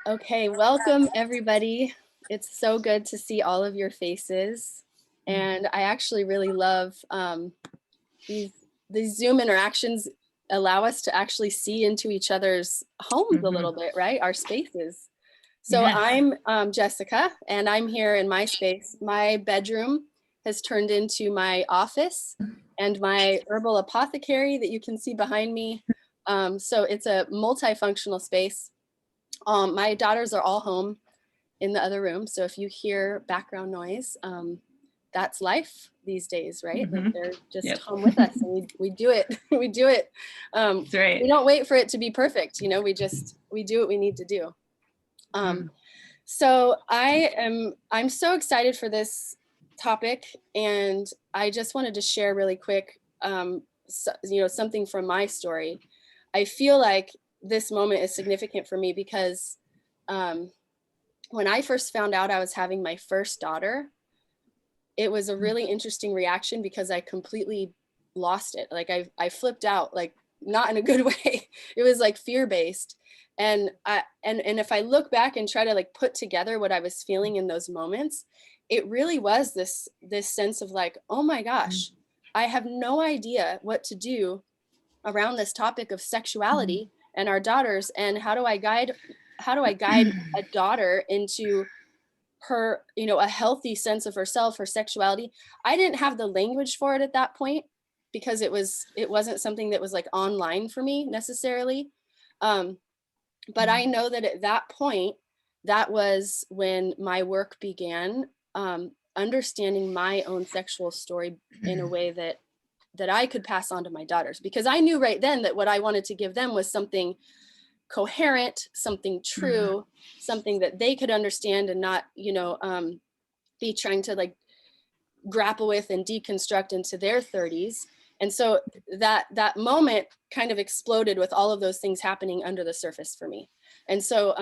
Okay, welcome everybody. It's so good to see all of your faces. And I actually really love these Zoom interactions allow us to actually see into each other's homes a little bit, right? Our spaces. So Yes. I'm Jessica, and I'm here in my space. My bedroom has turned into my office and my herbal apothecary that you can see behind me. So it's a multifunctional space. My daughters are all home in the other room. So if you hear background noise, that's life these days, right? Like they're just Yep. home with us, and we do it. We do it. That's right. We don't wait for it to be perfect. You know, we do what we need to do. So I'm so excited for this topic, and I just wanted to share really quick, something from my story. I feel like this moment is significant for me because when I first found out I was having my first daughter, it was a really interesting reaction because I completely lost it. Like I flipped out, like not in a good way. It was like fear-based. And if I look back and try to like put together what I was feeling in those moments, it really was this sense of like, oh my gosh, I have no idea what to do around this topic of sexuality and our daughters, and how do I guide a daughter into her, a healthy sense of herself, her sexuality. I didn't have the language for it at that point because it wasn't something that was like online for me necessarily. But I know that at that point, that was when my work began, understanding my own sexual story in a way that I could pass on to my daughters, because I knew right then that what I wanted to give them was something coherent, something true, something that they could understand and not, be trying to like grapple with and deconstruct into their 30s. And so that moment kind of exploded with all of those things happening under the surface for me. And so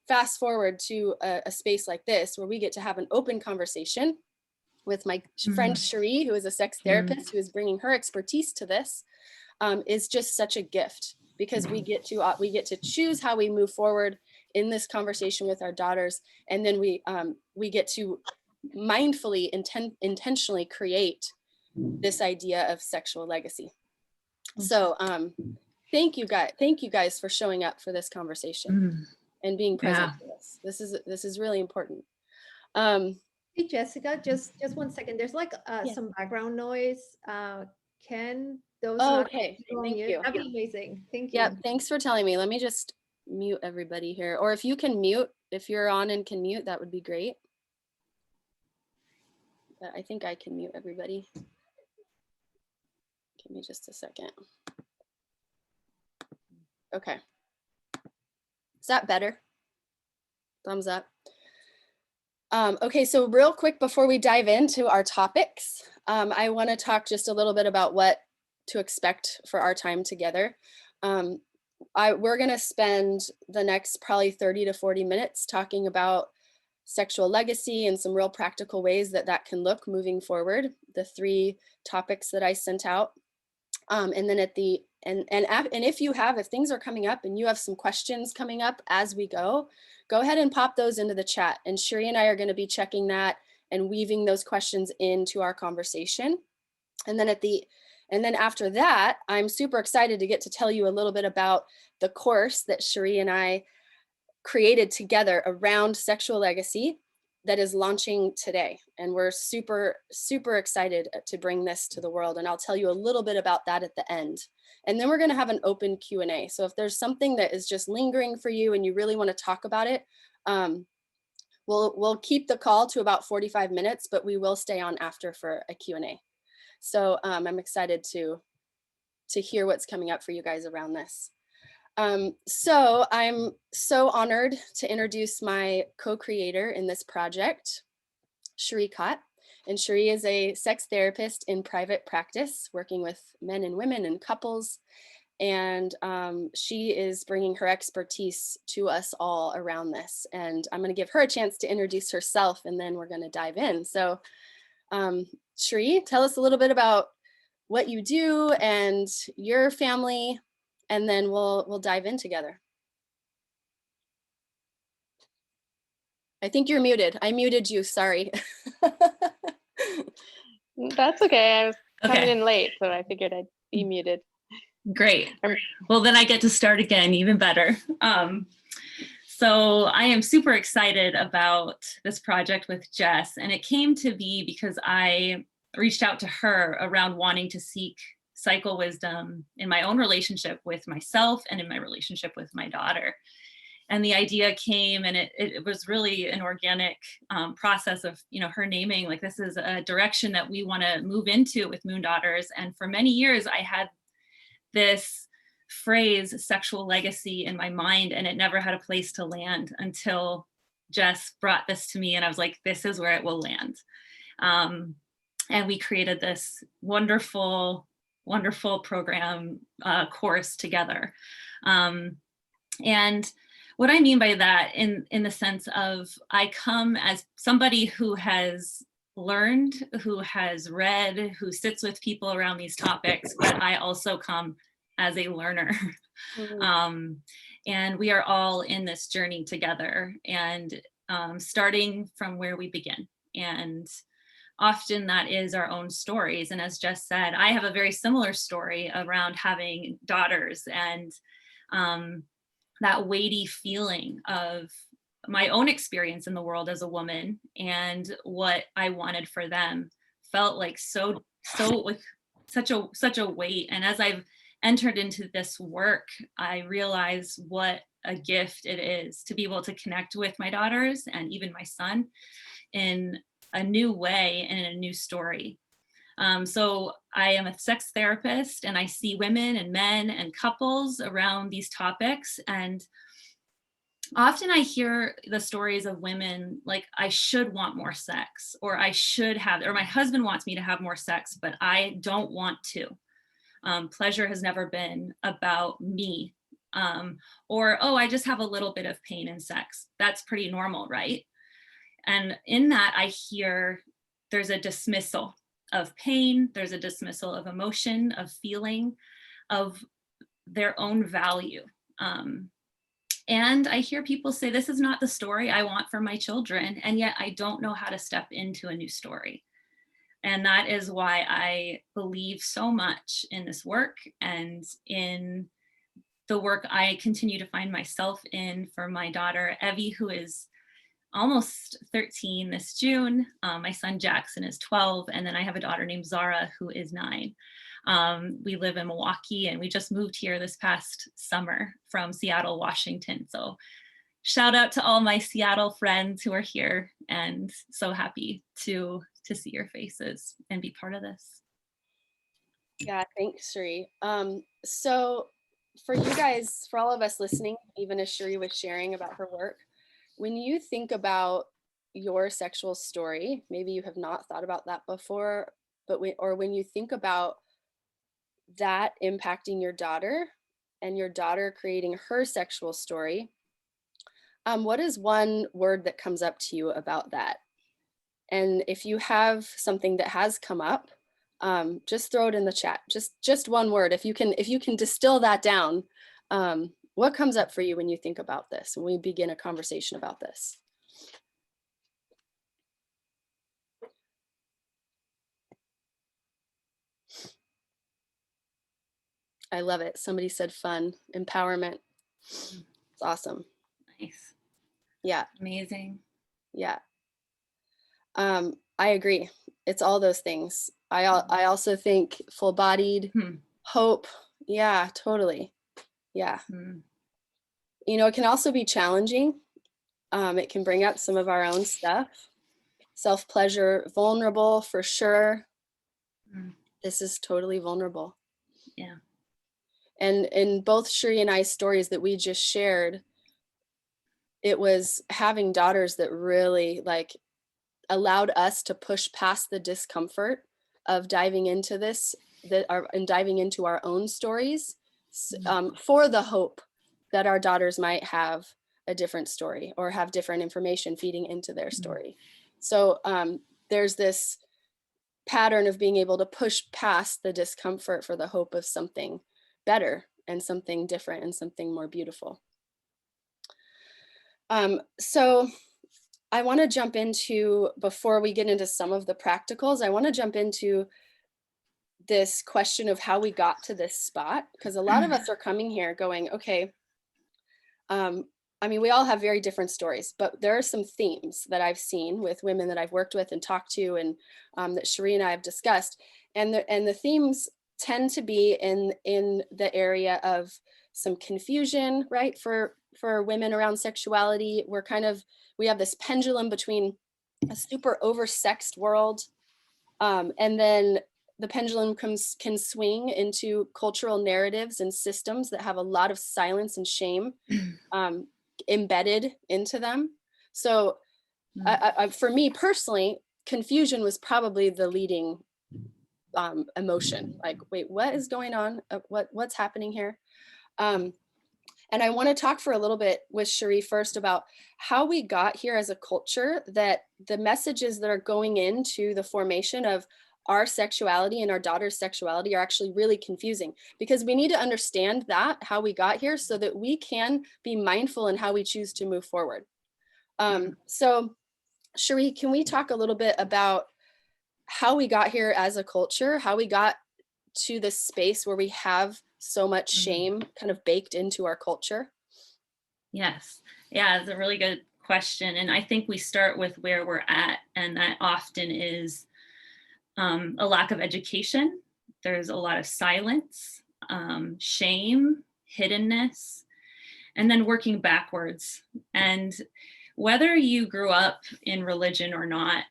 fast forward to a space like this where we get to have an open conversation with my friend Cherie, who is a sex therapist who is bringing her expertise to this, is just such a gift, because we get to choose how we move forward in this conversation with our daughters, and then we get to mindfully intentionally create this idea of sexual legacy. So thank you guys for showing up for this conversation and being present for this. This is really important. Hey Jessica, just 1 second. There's like Yeah. some background noise. Can those Oh, not okay. go on Thank mute? you. That'd be amazing. Thank Yep. you. Thanks for telling me. Let me just mute everybody here. Or if you can mute, if you're on and can mute, that would be great. But I think I can mute everybody. Give me just a second. Okay. Is that better? Thumbs up. Okay, so real quick before we dive into our topics, I want to talk just a little bit about what to expect for our time together. We're going to spend the next probably 30 to 40 minutes talking about sexual legacy and some real practical ways that can look moving forward, the 3 topics that I sent out. And then at the and if things are coming up and you have some questions coming up as we go ahead and pop those into the chat, and Cherie and I are going to be checking that and weaving those questions into our conversation. And then after that, I'm super excited to get to tell you a little bit about the course that Cherie and I created together around sexual legacy that is launching today. And we're super, super excited to bring this to the world. And I'll tell you a little bit about that at the end. And then we're going to have an open Q&A. So if there's something that is just lingering for you and you really want to talk about it, we'll keep the call to about 45 minutes, but we will stay on after for a Q&A. So I'm excited to hear what's coming up for you guys around this. So I'm so honored to introduce my co-creator in this project, Cherie Kott. And Cherie is a sex therapist in private practice, working with men and women and couples. And she is bringing her expertise to us all around this. And I'm going to give her a chance to introduce herself, and then we're going to dive in. So Cherie, tell us a little bit about what you do and your family, and then we'll dive in together. I think you're muted. I muted you, sorry. That's okay. I was coming Okay. in late, so I figured I'd be muted. Great. Well, then I get to start again, even better. So I am super excited about this project with Jess, and it came to be because I reached out to her around wanting to seek cycle wisdom in my own relationship with myself and in my relationship with my daughter. And the idea came, and it was really an organic process of, her naming, like, this is a direction that we want to move into with Moon Daughters. And for many years, I had this phrase, sexual legacy, in my mind, and it never had a place to land until Jess brought this to me, and I was like, this is where it will land. And we created this wonderful, wonderful program course together. And what I mean by that, in the sense of, I come as somebody who has learned, who has read, who sits with people around these topics, but I also come as a learner. Mhm. And we are all in this journey together, and starting from where we begin. And often that is our own stories. And as Jess said, I have a very similar story around having daughters, and that weighty feeling of my own experience in the world as a woman and what I wanted for them felt like so with such a weight. And as I've entered into this work, I realize what a gift it is to be able to connect with my daughters and even my son in a new way and in a new story. So I am a sex therapist, and I see women and men and couples around these topics. And often I hear the stories of women like, I should want more sex, or I should have, or my husband wants me to have more sex, but I don't want to. Pleasure has never been about me. Or, oh, I just have a little bit of pain in sex. That's pretty normal, right? And in that, I hear there's a dismissal of pain, there's a dismissal of emotion, of feeling, of their own value. And I hear people say, this is not the story I want for my children, and yet I don't know how to step into a new story. And that is why I believe so much in this work and in the work I continue to find myself in for my daughter, Evie, who is almost 13 this June. My son Jackson is 12, and then I have a daughter named Zara who is 9. We live in Milwaukee, and we just moved here this past summer from Seattle, Washington. So shout out to all my Seattle friends who are here, and so happy to see your faces and be part of this. Yeah, thanks, Sheree. So for you guys, for all of us listening, even as Sheree was sharing about her work, when you think about your sexual story, maybe you have not thought about that before, but when you think about that impacting your daughter and your daughter creating her sexual story, what is one word that comes up to you about that? And if you have something that has come up, just throw it in the chat. Just one word. If you can distill that down, what comes up for you when you think about this, when we begin a conversation about this? I love it. Somebody said fun, empowerment. It's awesome. Nice. Yeah. Amazing. Yeah. I agree. It's all those things. I also think full-bodied, hope. Yeah, totally. Yeah. It can also be challenging. It can bring up some of our own stuff. Self-pleasure, vulnerable for sure. This is totally vulnerable. Yeah. And in both Sheree and I's stories that we just shared, it was having daughters that really allowed us to push past the discomfort of diving into this, and diving into our own stories, for the hope that our daughters might have a different story or have different information feeding into their story. So there's this pattern of being able to push past the discomfort for the hope of something better and something different and something more beautiful. So I want to jump into, before we get into some of the practicals, I want to jump into this question of how we got to this spot, because a lot of us are coming here going, okay, I mean, we all have very different stories, but there are some themes that I've seen with women that I've worked with and talked to, and that Cherie and I have discussed, and the themes tend to be in the area of some confusion, right? For women around sexuality, we have this pendulum between a super oversexed world, and then the pendulum can swing into cultural narratives and systems that have a lot of silence and shame embedded into them. So for me personally, confusion was probably the leading emotion. Like, wait, what is going on? What's happening here? And I want to talk for a little bit with Cherie first about how we got here as a culture, that the messages that are going into the formation of our sexuality and our daughter's sexuality are actually really confusing, because we need to understand that, how we got here, so that we can be mindful in how we choose to move forward. So Cherie, can we talk a little bit about how we got here as a culture, how we got to this space where we have so much shame kind of baked into our culture? Yes. Yeah, it's a really good question. And I think we start with where we're at, and that often is a lack of education. There's a lot of silence, shame, hiddenness, and then working backwards. And whether you grew up in religion or not,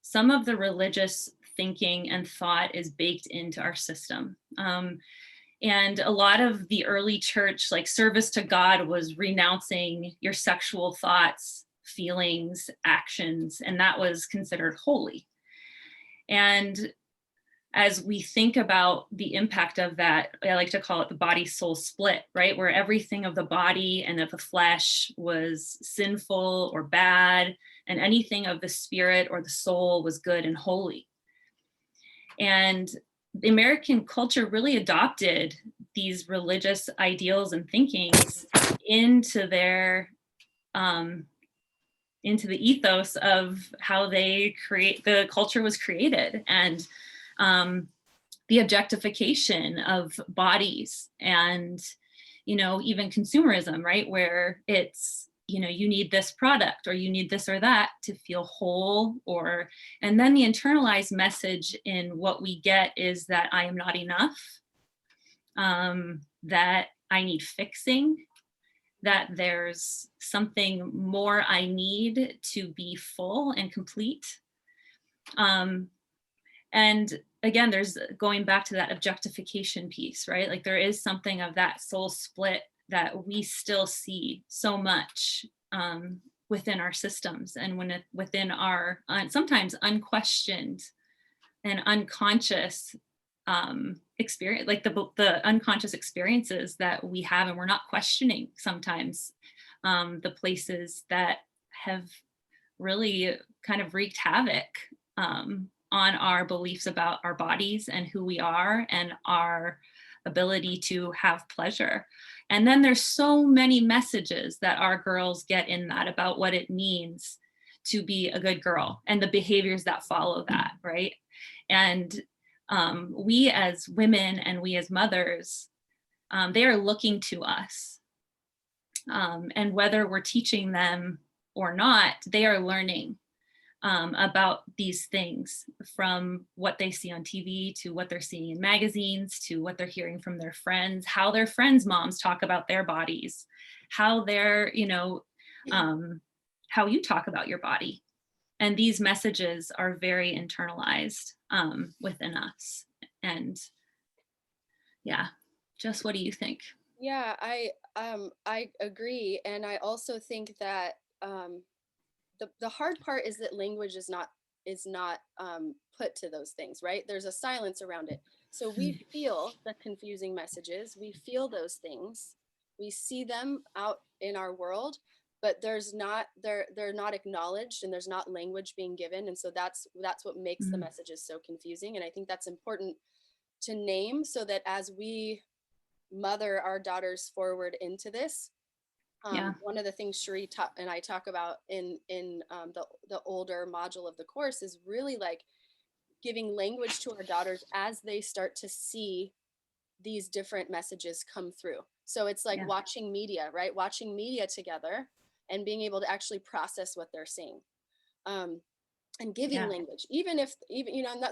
some of the religious thinking and thought is baked into our system. And a lot of the early church, like service to God, was renouncing your sexual thoughts, feelings, actions, and that was considered holy. And as we think about the impact of that, I like to call it the body soul split, right? Where everything of the body and of the flesh was sinful or bad, and anything of the spirit or the soul was good and holy. And the American culture really adopted these religious ideals and thinkings into their into the ethos of how the culture was created, and the objectification of bodies, and even consumerism, right, where it's you need this product or you need this or that to feel whole, and then the internalized message in what we get is that I am not enough, that I need fixing, that there's something more I need to be full and complete. And again, there's going back to that objectification piece, right? Like there is something of that soul split that we still see so much within our systems, and within our sometimes unquestioned and unconscious experience, like the unconscious experiences that we have, and we're not questioning sometimes the places that have really kind of wreaked havoc on our beliefs about our bodies and who we are and our ability to have pleasure. And then there's so many messages that our girls get in that about what it means to be a good girl and the behaviors that follow that, right? And we as women and we as mothers, they are looking to us. And whether we're teaching them or not, they are learning about these things, from what they see on TV to what they're seeing in magazines to what they're hearing from their friends, how their friends' moms talk about their bodies, how they're, how you talk about your body. And these messages are very internalized within us. And yeah, Jess, what do you think? Yeah, I agree. And I also think that the hard part is that language is not put to those things, right? There's a silence around it. So we feel the confusing messages, we feel those things, we see them out in our world, but they're not acknowledged, and there's not language being given. And so that's what makes the messages so confusing. And I think that's important to name, so that as we mother our daughters forward into this, Yeah. One of the things Cherie and I talk about in the older module of the course is really like giving language to our daughters as they start to see these different messages come through. So it's like Yeah. watching media, right? Watching media together and being able to actually process what they're seeing. And giving Yeah. language, even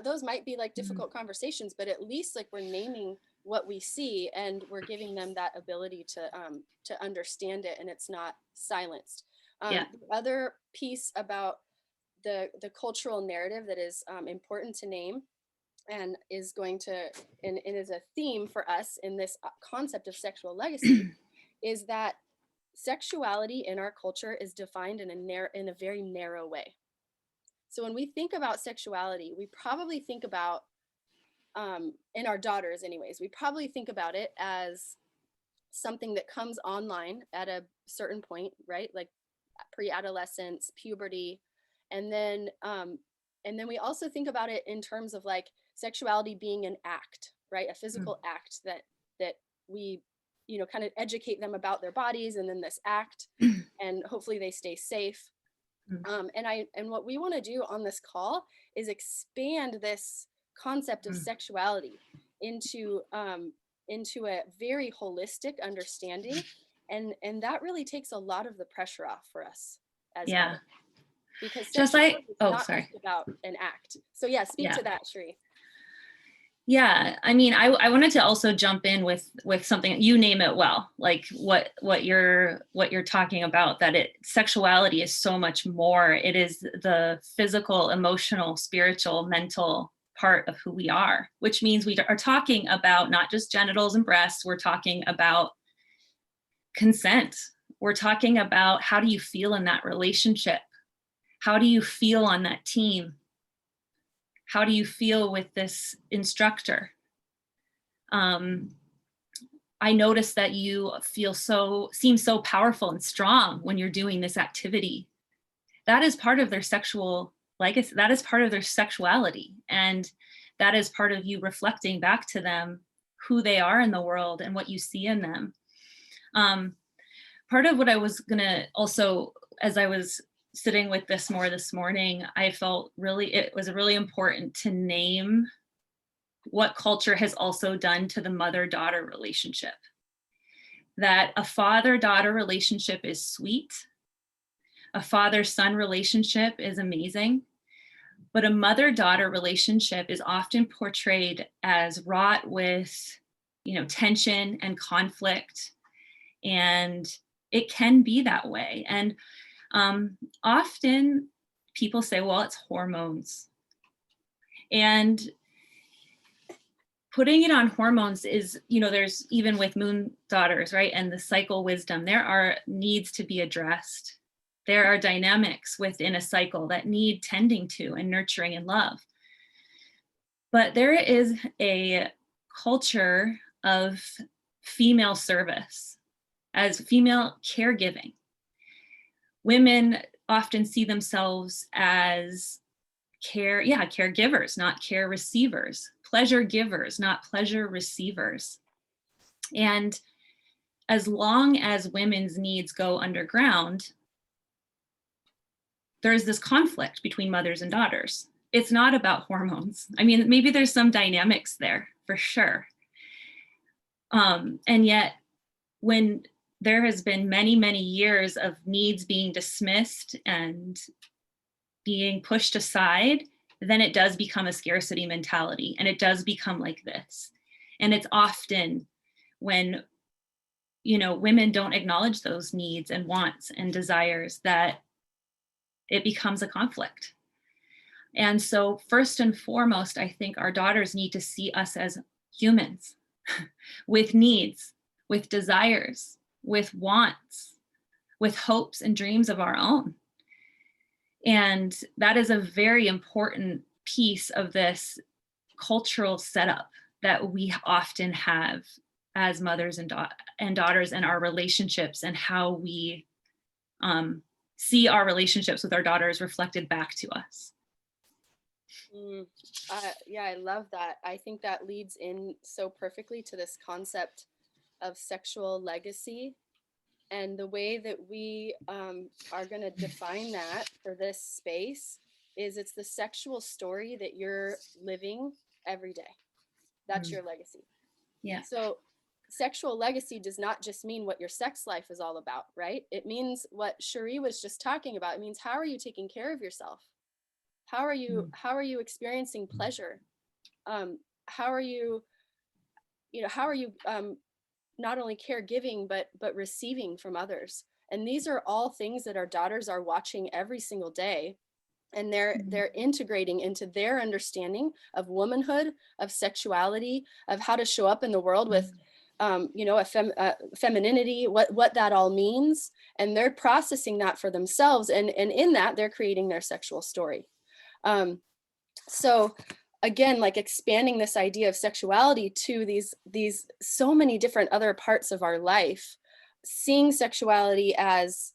those might be like difficult conversations, but at least like we're naming what we see and we're giving them that ability to understand it, and it's not silenced. Yeah. The other piece about the cultural narrative that is important to name and is going to and is a theme for us in this concept of sexual legacy is that sexuality in our culture is defined in a very narrow way. So when we think about sexuality, we probably think about, in our daughters anyways, we probably think about it as something that comes online at a certain point, right? Like pre-adolescence, puberty, and then we also think about it in terms of like sexuality being an act, right? A physical act that we, kind of educate them about their bodies, and then this act, and hopefully they stay safe. And what we want to do on this call is expand this concept of sexuality into a very holistic understanding, and that really takes a lot of the pressure off for us as Yeah. mothers, because Just sexuality like, is oh, not sorry. just about an act. So yeah, speak Yeah. to that, Cherie. Yeah, I mean, I wanted to also jump in with something. You name it well, like what you're talking about, that sexuality is so much more. It is the physical, emotional, spiritual, mental part of who we are, which means we are talking about not just genitals and breasts. We're talking about consent. We're talking about, how do you feel in that relationship? How do you feel on that team? How do you feel with this instructor? I notice that you seem so powerful and strong when you're doing this activity. That is part of their sexual legacy. That is part of their sexuality. And that is part of you reflecting back to them who they are in the world and what you see in them. Part of what I was gonna also, as I was sitting with this more this morning, I felt it was really important to name what culture has also done to the mother-daughter relationship. That a father-daughter relationship is sweet. A father-son relationship is amazing. But a mother-daughter relationship is often portrayed as wrought with, tension and conflict. And it can be that way. And often people say, well, it's hormones. And putting it on hormones is, there's, even with moon daughters, right? And the cycle wisdom, there are needs to be addressed. There are dynamics within a cycle that need tending to and nurturing and love. But there is a culture of female service, as female caregiving. Women often see themselves as caregivers, not care receivers, pleasure givers, not pleasure receivers. And as long as women's needs go underground, there's this conflict between mothers and daughters. It's not about hormones. I mean, maybe there's some dynamics there for sure. And yet, when there has been many, many years of needs being dismissed and being pushed aside, then it does become a scarcity mentality, and it does become like this. And it's often when, women don't acknowledge those needs and wants and desires that it becomes a conflict. And so first and foremost, I think our daughters need to see us as humans with needs, with desires, with wants, with hopes and dreams of our own. And that is a very important piece of this cultural setup that we often have as mothers and daughters, and our relationships, and how we see our relationships with our daughters reflected back to us. Yeah, I love that. I think that leads in so perfectly to this concept of sexual legacy. And the way that we are going to define that for this space is it's the sexual story that you're living every day. That's your legacy. Yeah. So sexual legacy does not just mean what your sex life is all about, right? It means what Cherie was just talking about. It means, how are you taking care of yourself? How are you experiencing pleasure? How are you not only caregiving, but receiving from others? And these are all things that our daughters are watching every single day. And they're integrating into their understanding of womanhood, of sexuality, of how to show up in the world with, femininity, what that all means. And they're processing that for themselves. And in that, they're creating their sexual story. So again, like expanding this idea of sexuality to these so many different other parts of our life, seeing sexuality as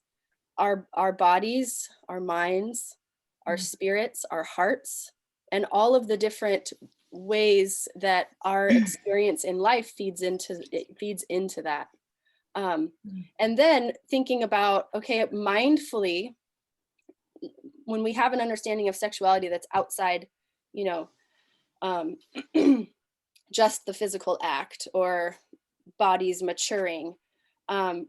our bodies, our minds, our spirits, our hearts, and all of the different ways that our experience in life feeds into that. And then thinking about, okay, mindfully, when we have an understanding of sexuality that's outside, just the physical act or bodies maturing,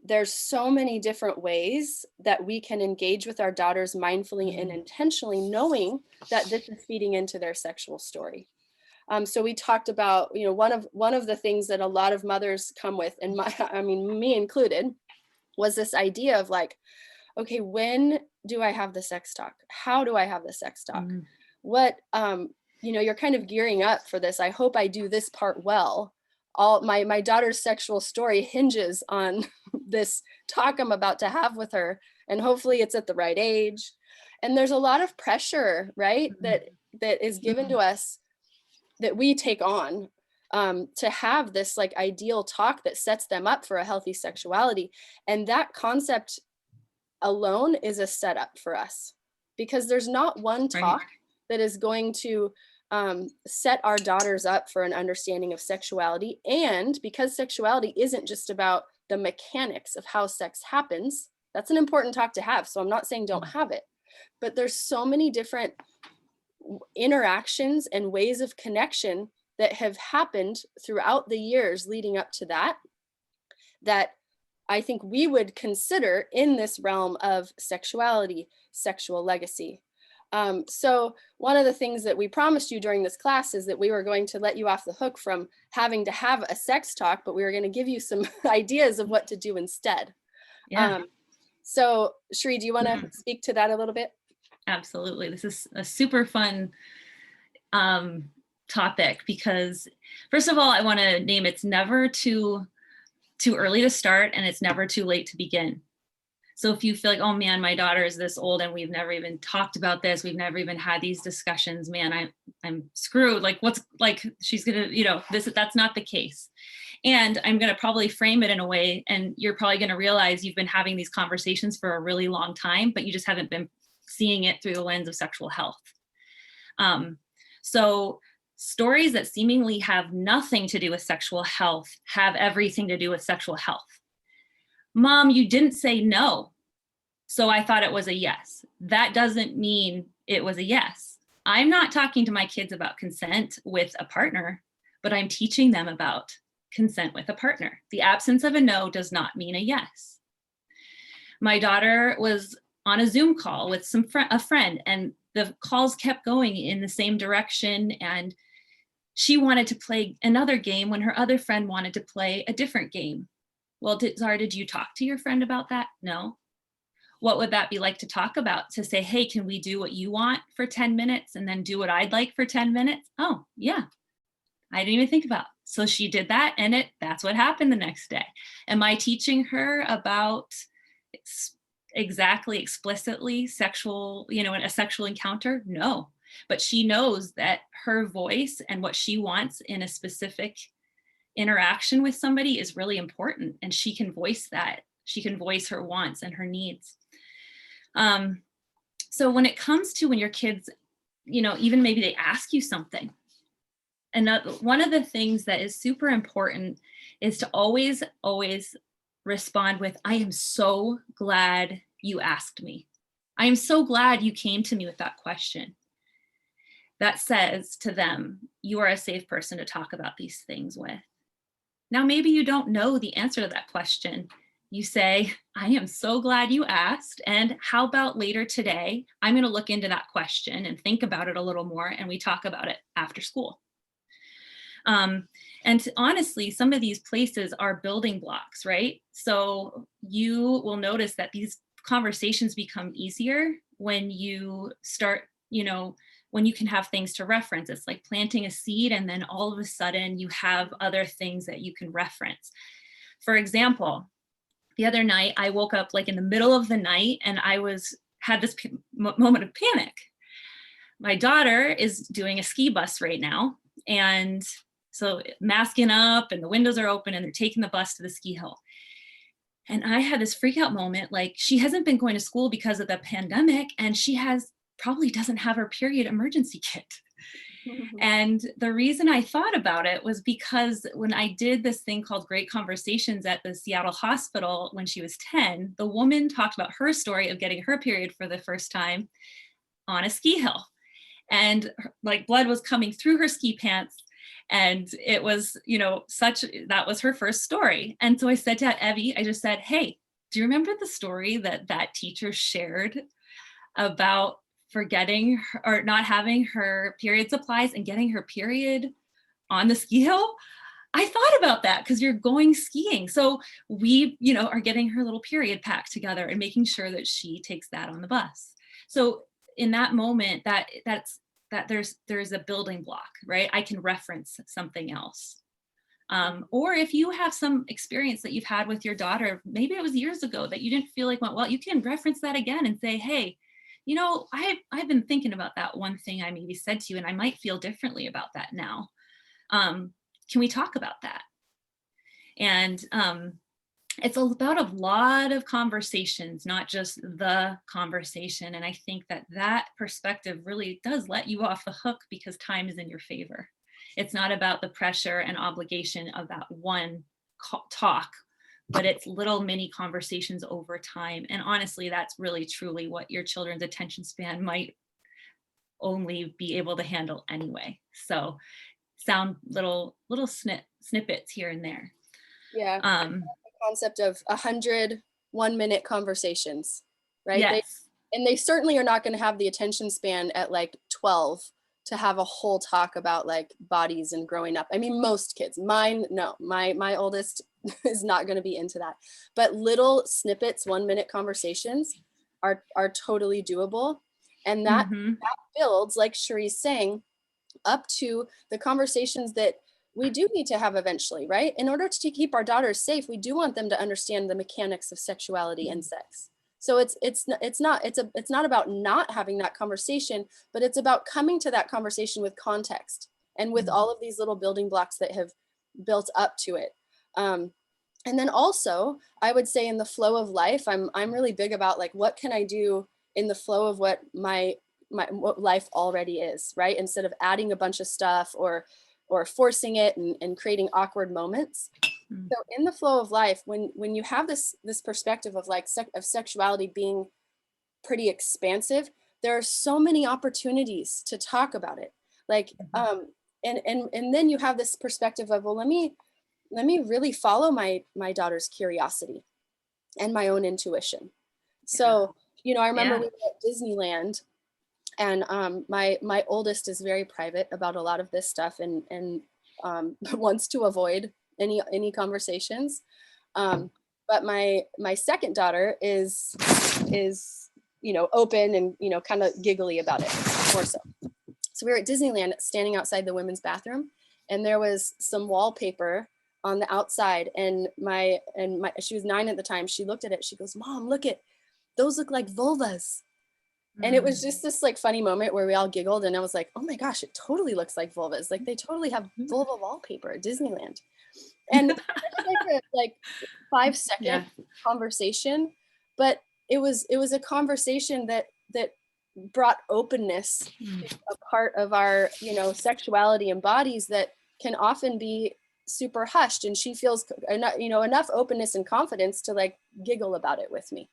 there's so many different ways that we can engage with our daughters mindfully and intentionally, knowing that this is feeding into their sexual story. So we talked about, one of the things that a lot of mothers come with, and me included, was this idea of like, okay, when do I have the sex talk? How do I have the sex talk? What, you're kind of gearing up for this. I hope I do this part well. All my daughter's sexual story hinges on this talk I'm about to have with her, and hopefully it's at the right age. And there's a lot of pressure, right, that is given to us, that we take on, to have this like ideal talk that sets them up for a healthy sexuality. And that concept alone is a setup for us, because there's not one talk that is going to set our daughters up for an understanding of sexuality. And because sexuality isn't just about the mechanics of how sex happens, that's an important talk to have. So I'm not saying don't have it, but there's so many different interactions and ways of connection that have happened throughout the years leading up to that I think we would consider in this realm of sexuality, sexual legacy. So one of the things that we promised you during this class is that we were going to let you off the hook from having to have a sex talk, but we were going to give you some ideas of what to do instead. Yeah. So Cherie, do you want to speak to that a little bit? Absolutely. This is a super fun topic, because first of all, I want to name it's never too early to start, and it's never too late to begin. So if you feel like, oh man, my daughter is this old and we've never even talked about this, we've never even had these discussions, man, I'm screwed. Like, what's like, she's gonna, that's not the case. And I'm gonna probably frame it in a way, and you're probably gonna realize you've been having these conversations for a really long time, but you just haven't been seeing it through the lens of sexual health. So stories that seemingly have nothing to do with sexual health have everything to do with sexual health. Mom, you didn't say no, so I thought it was a yes. That doesn't mean it was a yes. I'm not talking to my kids about consent with a partner, but I'm teaching them about consent with a partner. The absence of a no does not mean a yes. My daughter was on a Zoom call with a friend, and the calls kept going in the same direction, and she wanted to play another game when her other friend wanted to play a different game. Well, Zara, did you talk to your friend about that? No. What would that be like to talk about? To say, hey, can we do what you want for 10 minutes and then do what I'd like for 10 minutes? Oh, yeah. I didn't even think about it. So she did that, and that's what happened the next day. Am I teaching her about exactly, explicitly sexual, a sexual encounter? No. But she knows that her voice and what she wants in a specific interaction with somebody is really important, and she can voice that. She can voice her wants and her needs. So when it comes to when your kids, even maybe they ask you something, and one of the things that is super important is to always respond with, I am so glad you asked me. I am so glad you came to me with that question. That says to them, you are a safe person to talk about these things with. Now, maybe you don't know the answer to that question. You say, I am so glad you asked. And how about later today, I'm going to look into that question and think about it a little more, and we talk about it after school. And honestly, some of these places are building blocks, right? So you will notice that these conversations become easier when you start, when you can have things to reference. It's like planting a seed, and then all of a sudden you have other things that you can reference. For example, the other night I woke up like in the middle of the night, and I had this moment of panic. My daughter is doing a ski bus right now, and so masking up, and the windows are open, and they're taking the bus to the ski hill. And I had this freak out moment, like she hasn't been going to school because of the pandemic, and she probably doesn't have her period emergency kit. And the reason I thought about it was because when I did this thing called Great Conversations at the Seattle hospital when she was 10, the woman talked about her story of getting her period for the first time on a ski hill. And like blood was coming through her ski pants. And it was, that was her first story. And so I said to Evie, I just said, hey, do you remember the story that teacher shared about forgetting or not having her period supplies and getting her period on the ski hill? I thought about that because you're going skiing. So we, are getting her little period pack together and making sure that she takes that on the bus. So in that moment, there's a building block, right? I can reference something else. Or if you have some experience that you've had with your daughter, maybe it was years ago that you didn't feel like went well, you can reference that again and say, hey, I've been thinking about that one thing I maybe said to you, and I might feel differently about that now. Can we talk about that? And it's about a lot of conversations, not just the conversation. And I think that perspective really does let you off the hook because time is in your favor. It's not about the pressure and obligation of that one talk, but it's little mini conversations over time. And honestly, that's really truly what your children's attention span might only be able to handle anyway. So sound little snippets here and there. Yeah. The concept of 100 1-minute conversations, right? Yes. They certainly are not going to have the attention span at like 12 to have a whole talk about like bodies and growing up. I mean, most kids, mine, no, my oldest is not going to be into that, but little snippets, 1-minute conversations are totally doable. And that builds, like Cherie's saying, up to the conversations that we do need to have eventually, right? In order to keep our daughters safe, we do want them to understand the mechanics of sexuality and sex. So it's not about not having that conversation, but it's about coming to that conversation with context and with all of these little building blocks that have built up to it. And then also, I would say in the flow of life, I'm really big about like, what can I do in the flow of what what life already is, right? Instead of adding a bunch of stuff or forcing it and creating awkward moments. So in the flow of life, when you have this perspective of like of sexuality being pretty expansive, there are so many opportunities to talk about it. Like, and then you have this perspective of, well, let me really follow my daughter's curiosity and my own intuition. So, I remember we were at Disneyland, and my oldest is very private about a lot of this stuff and wants to avoid any conversations. But my second daughter is open and kind of giggly about it more so. So we were at Disneyland standing outside the women's bathroom, and there was some wallpaper on the outside, and she was 9 at the time. She looked at it, she goes, "Mom, those look like vulvas." And it was just this like funny moment where we all giggled, and I was like, oh my gosh, it totally looks like vulvas. Like they totally have vulva wallpaper at Disneyland. And it was like a 5-second conversation, but it was a conversation that brought openness to a part of our, sexuality and bodies that can often be super hushed, and she feels enough, enough openness and confidence to like giggle about it with me.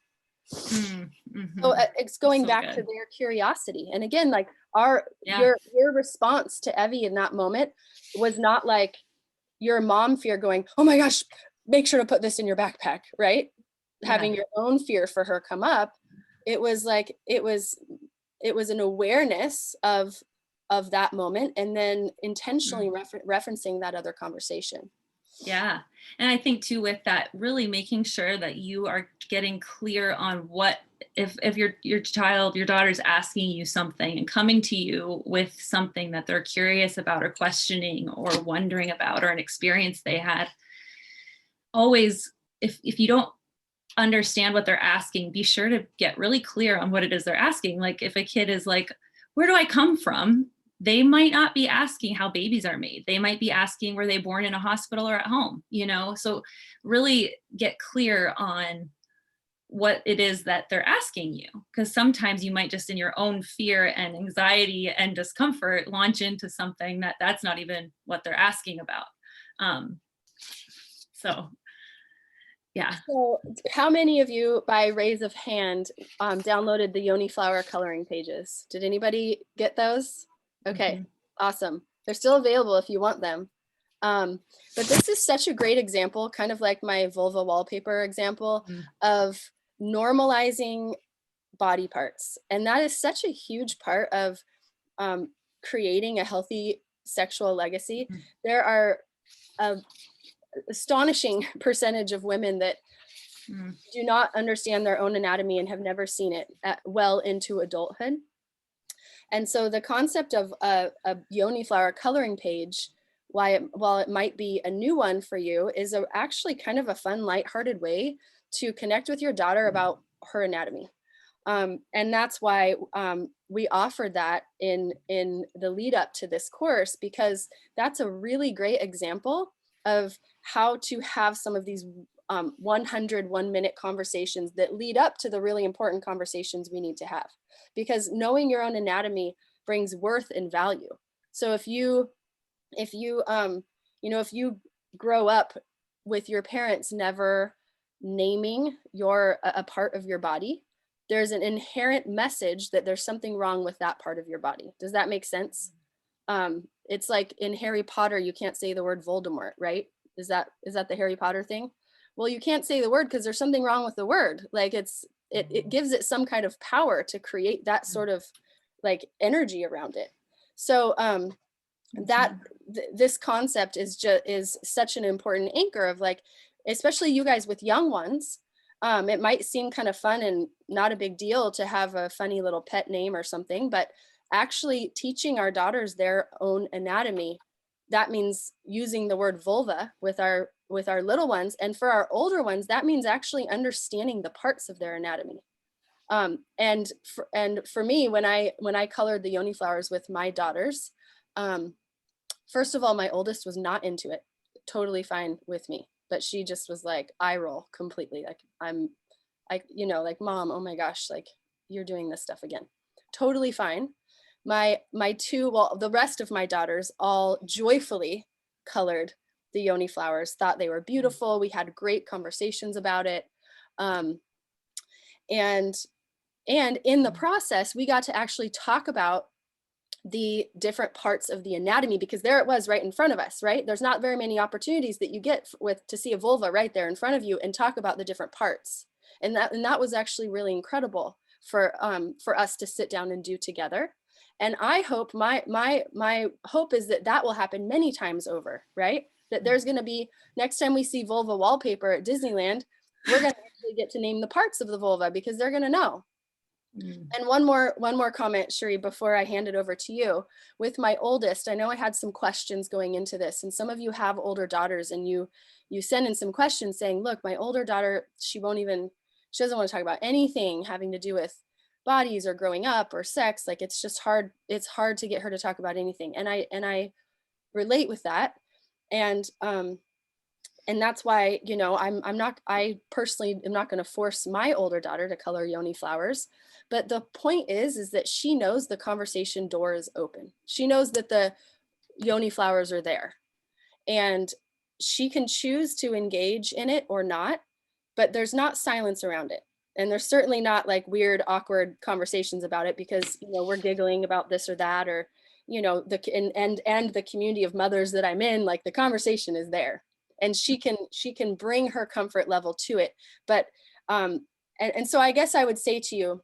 Mm-hmm. So it's going So back good. to their curiosity. And again, like Yeah. your response to Evie in that moment was not like your mom fear going, oh my gosh, make sure to put this in your backpack, right? Yeah. Having your own fear for her come up. It was like, it was an awareness of that moment, and then intentionally referencing that other conversation. Yeah. And I think too, with that, really making sure that you are getting clear on what, if your child, your daughter's asking you something and coming to you with something that they're curious about or questioning or wondering about, or an experience they had, always, if you don't understand what they're asking, be sure to get really clear on what it is they're asking. Like if a kid is like, where do I come from? They might not be asking how babies are made. They might be asking, were they born in a hospital or at home? So really get clear on what it is that they're asking you. Because sometimes you might just, in your own fear and anxiety and discomfort, launch into something that's not even what they're asking about. So yeah. So how many of you, by raise of hand, downloaded the Yoni flower coloring pages? Did anybody get those? Okay, awesome. They're still available if you want them. But this is such a great example, kind of like my vulva wallpaper example, of normalizing body parts. And that is such a huge part of creating a healthy sexual legacy. There are an astonishing percentage of women that do not understand their own anatomy and have never seen it well into adulthood. And so the concept of a Yoni flower coloring page, while it might be a new one for you, is actually kind of a fun, lighthearted way to connect with your daughter about her anatomy. And that's why we offered that in the lead up to this course, because that's a really great example of how to have some of these 100 1-minute conversations that lead up to the really important conversations we need to have, because knowing your own anatomy brings worth and value. So if you grow up with your parents never naming a part of your body, there's an inherent message that there's something wrong with that part of your body. Does that make sense? It's like in Harry Potter, you can't say the word Voldemort, right? Is that the Harry Potter thing? Well, you can't say the word because there's something wrong with the word. Like it gives it some kind of power to create that sort of like energy around it. So this concept is such an important anchor of, like, especially you guys with young ones. It might seem kind of fun and not a big deal to have a funny little pet name or something, but actually teaching our daughters their own anatomy, that means using the word vulva with our little ones. And for our older ones, that means actually understanding the parts of their anatomy. And for me, when I colored the Yoni flowers with my daughters, first of all, my oldest was not into it, totally fine with me, but she just was like eye roll completely. Like like, Mom, oh my gosh, like you're doing this stuff again. Totally fine. The rest of my daughters all joyfully colored the Yoni flowers, thought they were beautiful. We had great conversations about it. And in the process, we got to actually talk about the different parts of the anatomy, because there it was right in front of us, right? There's not very many opportunities that you get to see a vulva right there in front of you and talk about the different parts. And that was actually really incredible for us to sit down and do together. And I hope my hope is that will happen many times over, right? That there's going to be, next time we see vulva wallpaper at Disneyland, we're going to actually get to name the parts of the vulva, because they're going to know. And one more comment, Cherie, before I hand it over to you. With my oldest, I know I had some questions going into this, and some of you have older daughters, and you send in some questions saying, look, my older daughter, she doesn't want to talk about anything having to do with bodies or growing up or sex. Like, it's just hard. It's hard to get her to talk about anything. And I relate with that. And that's why, I personally am not going to force my older daughter to color Yoni flowers. But the point is that she knows the conversation door is open. She knows that the Yoni flowers are there. And she can choose to engage in it or not, but there's not silence around it. And there's certainly not like weird, awkward conversations about it because, you know, we're giggling about this or that, or, you know, and the community of mothers that I'm in, like the conversation is there, and she can bring her comfort level to it. But and so I guess I would say to you,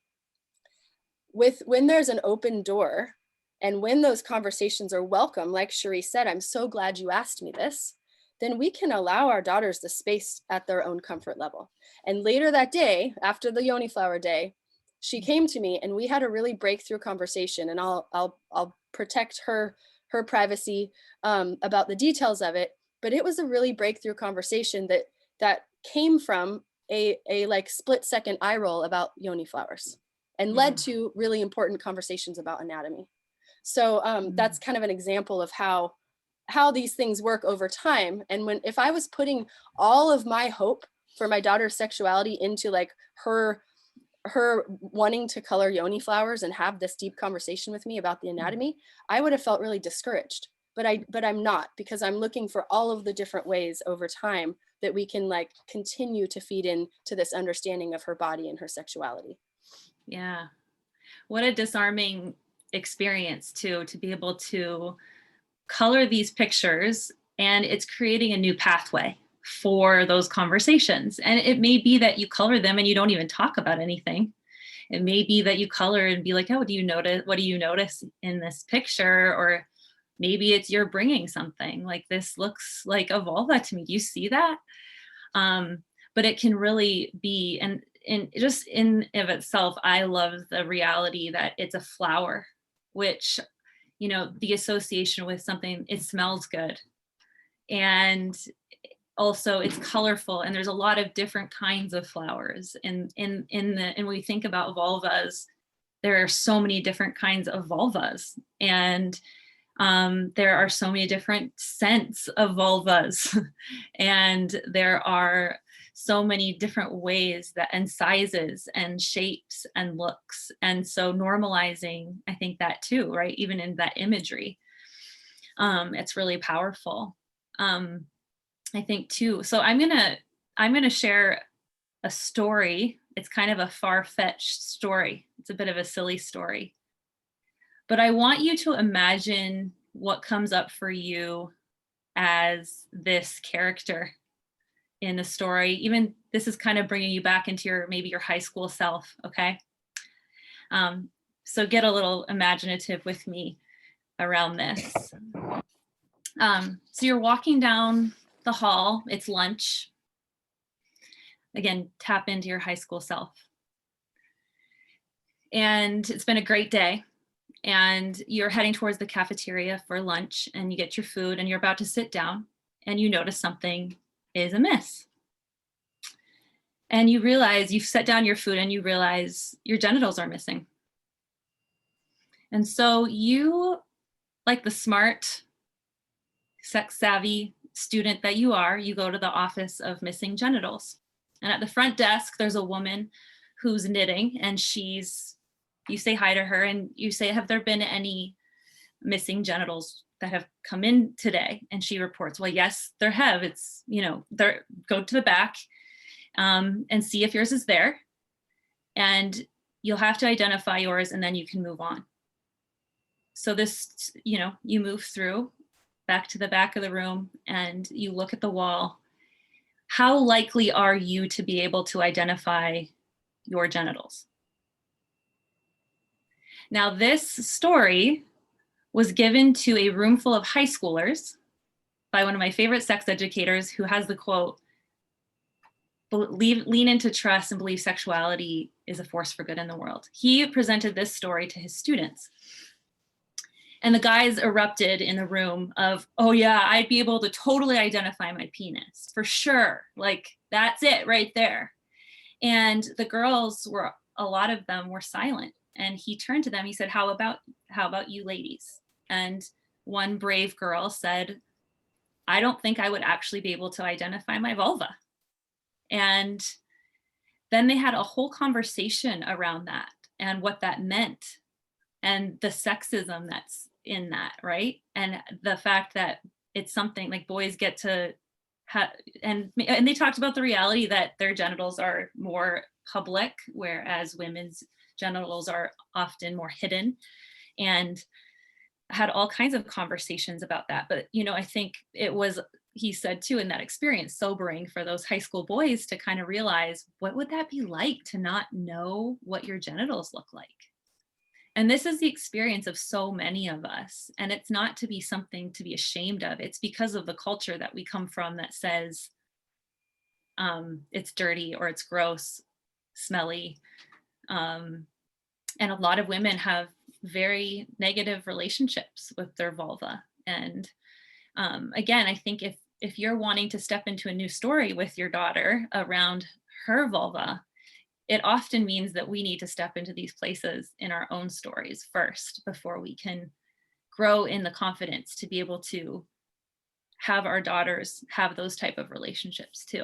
when there's an open door and when those conversations are welcome, like Cherie said, I'm so glad you asked me this, then we can allow our daughters the space at their own comfort level. And later that day, after the yoni flower day, she came to me and we had a really breakthrough conversation, and I'll protect her privacy about the details of it, but it was a really breakthrough conversation that came from a like split-second eye roll about yoni flowers and led to really important conversations about anatomy. So that's kind of an example of how these things work over time. And if I was putting all of my hope for my daughter's sexuality into like her wanting to color yoni flowers and have this deep conversation with me about the anatomy, I would have felt really discouraged. But I'm not, because I'm looking for all of the different ways over time that we can like continue to feed into this understanding of her body and her sexuality. Yeah. What a disarming experience too, to be able to color these pictures, and it's creating a new pathway for those conversations. And it may be that you color them and you don't even talk about anything. It may be that you color and be like, oh, what do you notice in this picture? Or maybe it's you're bringing something like, this looks like a vulva to me. Do you see that? But it can really be, and just in of itself, I love the reality that it's a flower, which, you know, the association with something, it smells good. And also it's colorful, and there's a lot of different kinds of flowers. And when we think about vulvas, there are so many different kinds of vulvas. And there are so many different scents of vulvas. And there are so many different ways that, and sizes and shapes and looks. And so normalizing, I think that too, right? Even in that imagery, it's really powerful. I think too. So I'm gonna share a story. It's kind of a far-fetched story. It's a bit of a silly story. But I want you to imagine what comes up for you as this character in the story. Even this is kind of bringing you back into maybe your high school self, okay? So get a little imaginative with me around this. So you're walking down the hall, it's lunch. Again, tap into your high school self. And it's been a great day. And you're heading towards the cafeteria for lunch, and you get your food and you're about to sit down, and you notice something is amiss. And you realize you've set down your food and you realize your genitals are missing. And so you, like the smart, sex savvy student that you are, you go to the office of missing genitals. And at the front desk, there's a woman who's knitting, and you say hi to her and you say, have there been any missing genitals that have come in today? And she reports, well, yes, there have. It's, you know, go to the back and see if yours is there. And you'll have to identify yours, and then you can move on. So this, you know, you move through back to the back of the room and you look at the wall. How likely are you to be able to identify your genitals? Now, this story was given to a room full of high schoolers by one of my favorite sex educators, who has the quote, lean into trust and believe sexuality is a force for good in the world. He presented this story to his students. And the guys erupted in the room of, oh yeah, I'd be able to totally identify my penis for sure. Like, that's it right there. And the girls a lot of them were silent. And he turned to them, he said, how about you ladies? And one brave girl said, I don't think I would actually be able to identify my vulva. And then they had a whole conversation around that and what that meant, and the sexism that's in that, right? And the fact that it's something like boys get to and they talked about the reality that their genitals are more public, whereas women's genitals are often more hidden, and had all kinds of conversations about that. But, you know, I think it was, he said too, in that experience, sobering for those high school boys to kind of realize, what would that be like to not know what your genitals look like? And this is the experience of so many of us. And it's not to be something to be ashamed of. It's because of the culture that we come from that says it's dirty or it's gross, smelly. And a lot of women have very negative relationships with their vulva. And again, I think if you're wanting to step into a new story with your daughter around her vulva, it often means that we need to step into these places in our own stories first before we can grow in the confidence to be able to have our daughters have those type of relationships too.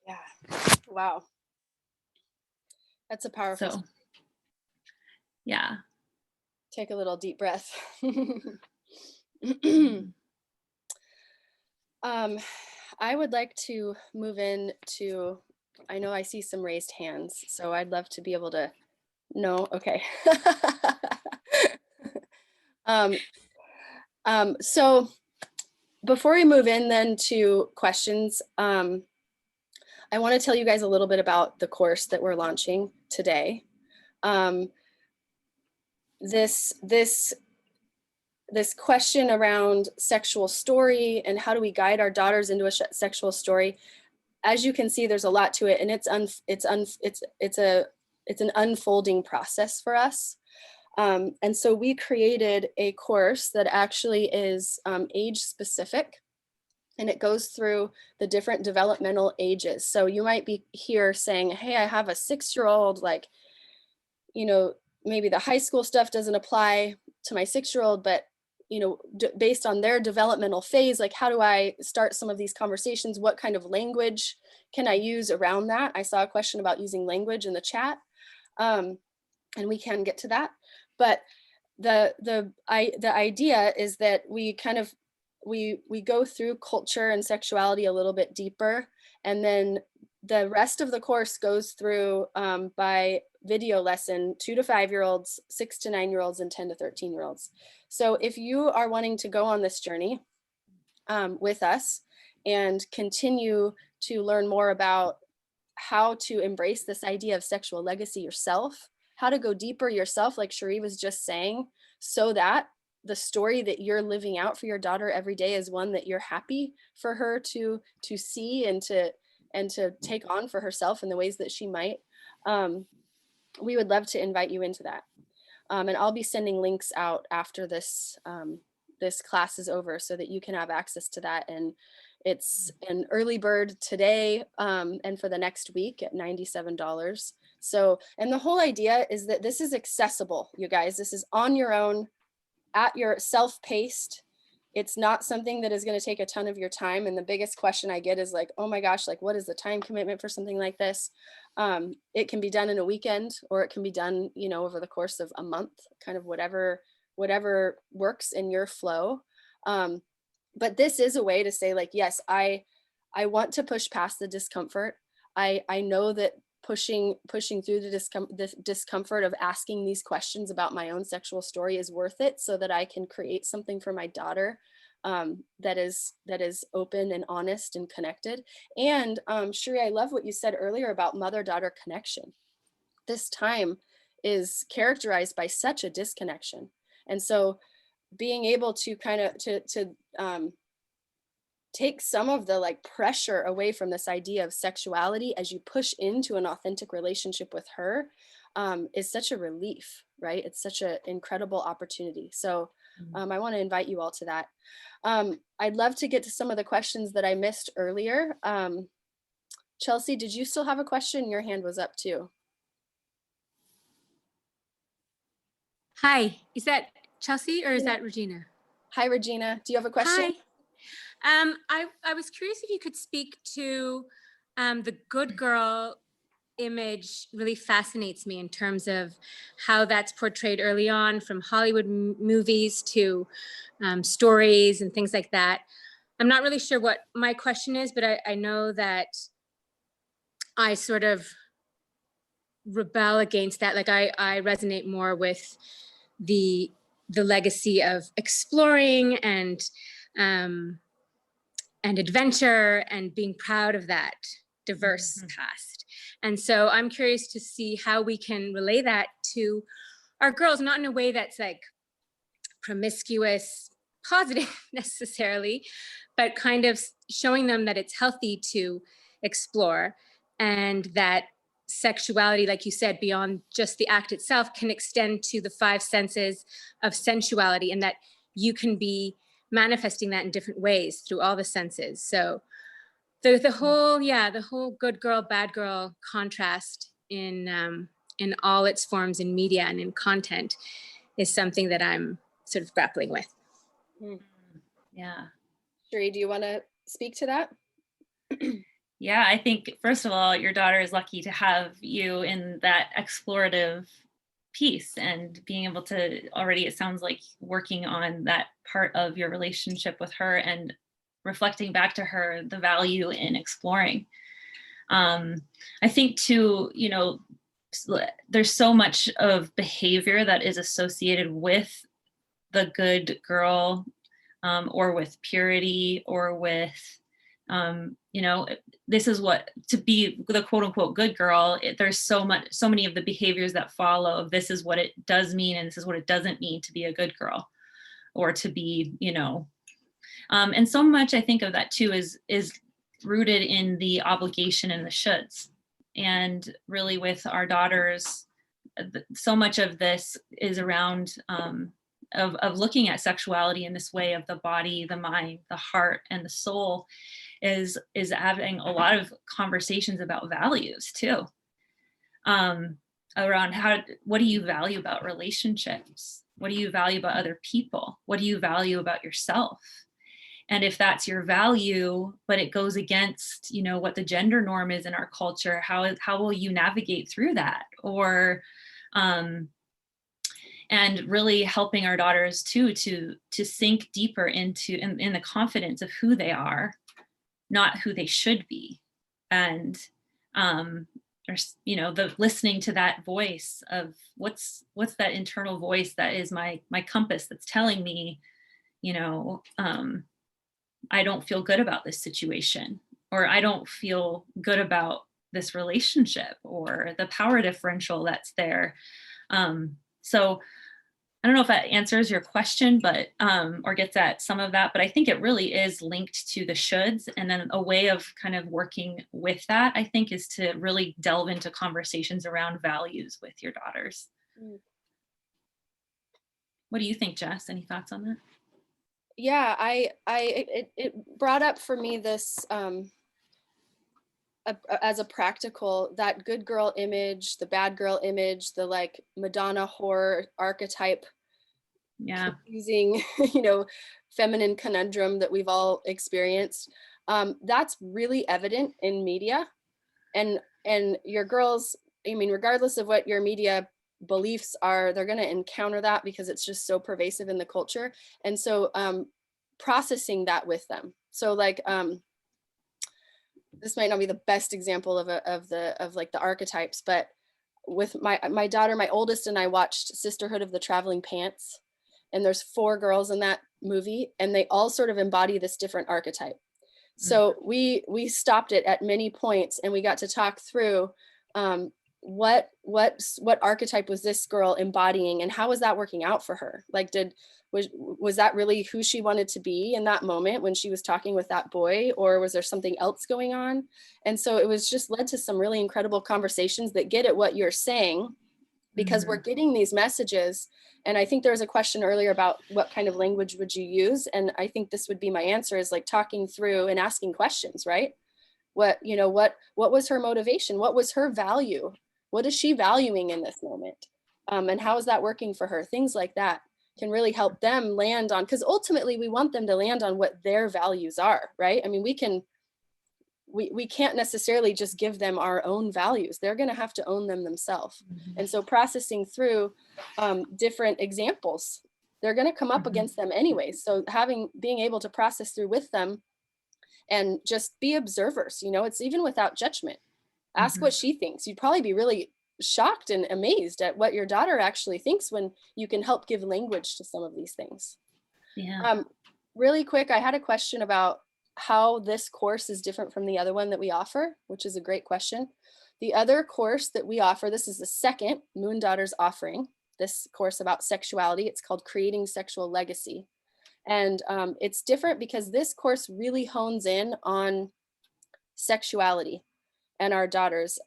Yeah. Wow. That's a powerful. So, yeah. Take a little deep breath. I would like to move in to, I know I see some raised hands, so I'd love to be able to know. Okay. So before we move in then to questions, I want to tell you guys a little bit about the course that we're launching today. This question around sexual story and how do we guide our daughters into a sexual story, as you can see, there's a lot to it, and it's an unfolding process for us. And so we created a course that actually is age specific, and it goes through the different developmental ages. So you might be here saying, hey, I have a 6-year-old, like, you know, maybe the high school stuff doesn't apply to my 6-year-old, but you know, based on their developmental phase, like how do I start some of these conversations? What kind of language can I use around that? I saw a question about using language in the chat, and we can get to that. But the idea is that we kind of, we go through culture and sexuality a little bit deeper, and then the rest of the course goes through by video lesson 2 to 5-year-olds, 6 to 9-year-olds, and 10 to 13-year-olds. So if you are wanting to go on this journey with us and continue to learn more about how to embrace this idea of sexual legacy yourself, how to go deeper yourself, like Cherie was just saying, so that the story that you're living out for your daughter every day is one that you're happy for her to see and to take on for herself in the ways that she might, we would love to invite you into that. And I'll be sending links out after this this class is over so that you can have access to that. And it's an early bird today and for the next week at $97. So, and the whole idea is that this is accessible, you guys. This is on your own, at your self-paced. It's not something that is going to take a ton of your time. And the biggest question I get is like, oh my gosh, like what is the time commitment for something like this? It can be done in a weekend, or it can be done, you know, over the course of a month, kind of whatever works in your flow. But this is a way to say like, yes, I want to push past the discomfort. I know that pushing through the discomfort of asking these questions about my own sexual story is worth it, so that I can create something for my daughter that is open and honest and connected. And Cherie, I love what you said earlier about mother-daughter connection. This time is characterized by such a disconnection, and so being able to kind of to take some of the like pressure away from this idea of sexuality as you push into an authentic relationship with her is such a relief, right? It's such an incredible opportunity. So I want to invite you all to that. I'd love to get to some of the questions that I missed earlier. Chelsea, did you still have a question? Your hand was up too. Hi, is that Chelsea or is that Regina? Hi, Regina. Do you have a question? Hi. I was curious if you could speak to the good girl image. Really fascinates me in terms of how that's portrayed early on, from Hollywood movies to stories and things like that. I'm not really sure what my question is, but I know that I sort of rebel against that. Like I resonate more with the legacy of exploring and adventure and being proud of that diverse past. And so I'm curious to see how we can relay that to our girls, not in a way that's like promiscuous, positive necessarily, but kind of showing them that it's healthy to explore, and that sexuality, like you said, beyond just the act itself, can extend to the 5 senses of sensuality, and that you can be manifesting that in different ways through all the senses. So the whole good girl, bad girl contrast in all its forms in media and in content is something that I'm sort of grappling with. Yeah. Sheree, do you want to speak to that? Yeah, I think, first of all, your daughter is lucky to have you in that explorative piece and being able to already, it sounds like, working on that part of your relationship with her and reflecting back to her the value in exploring. I think too, you know, there's so much of behavior that is associated with the good girl, or with purity, or with, you know, this is what, to be the quote unquote good girl, there's so many of the behaviors that follow. This is what it does mean, and this is what it doesn't mean to be a good girl, or to be, you know, and so much I think of that too is rooted in the obligation and the shoulds. And really with our daughters, so much of this is around of looking at sexuality in this way of the body, the mind, the heart, and the soul, is having a lot of conversations about values too, around what do you value about relationships? What do you value about other people? What do you value about yourself? And if that's your value, but it goes against, you know, what the gender norm is in our culture, how will you navigate through that? Or, and really helping our daughters too to sink deeper into in the confidence of who they are, not who they should be. And or, you know, the listening to that voice of what's that internal voice that is my compass that's telling me, you know, I don't feel good about this situation, or I don't feel good about this relationship, or the power differential that's there. So I don't know if that answers your question, but or gets at some of that, but I think it really is linked to the shoulds. And then a way of kind of working with that, I think, is to really delve into conversations around values with your daughters. What do you think, Jess? Any thoughts on that? Yeah, it brought up for me this as a practical, that good girl image, the bad girl image, the like Madonna whore archetype, confusing, you know, feminine conundrum that we've all experienced. That's really evident in media, and your girls, I mean, regardless of what your media beliefs are, they're going to encounter that because it's just so pervasive in the culture. And so processing that with them. So like this might not be the best example of like the archetypes, but with my daughter, my oldest, and I watched Sisterhood of the Traveling Pants, and there's 4 girls in that movie, and they all sort of embody this different archetype. So we stopped it at many points, and we got to talk through what archetype was this girl embodying, and how was that working out for her? Like, was that really who she wanted to be in that moment when she was talking with that boy, or was there something else going on? And so it was just led to some really incredible conversations that get at what you're saying, because we're getting these messages. And I think there was a question earlier about what kind of language would you use, and I think this would be my answer, is like talking through and asking questions, right? What was her motivation? What was her value? What is she valuing in this moment? And how is that working for her? Things like that can really help them land on, because ultimately we want them to land on what their values are, right? I mean, we can't necessarily just give them our own values. They're going to have to own them themselves. And so processing through different examples, they're going to come up against them anyway. So being able to process through with them and just be observers. You know, it's even without judgment. Ask what she thinks. You'd probably be really shocked and amazed at what your daughter actually thinks when you can help give language to some of these things. Yeah. Really quick, I had a question about how this course is different from the other one that we offer, which is a great question. The other course that we offer, this is the second Moon Daughters offering, this course about sexuality. It's called Creating Sexual Legacy. And it's different because this course really hones in on sexuality and our daughters,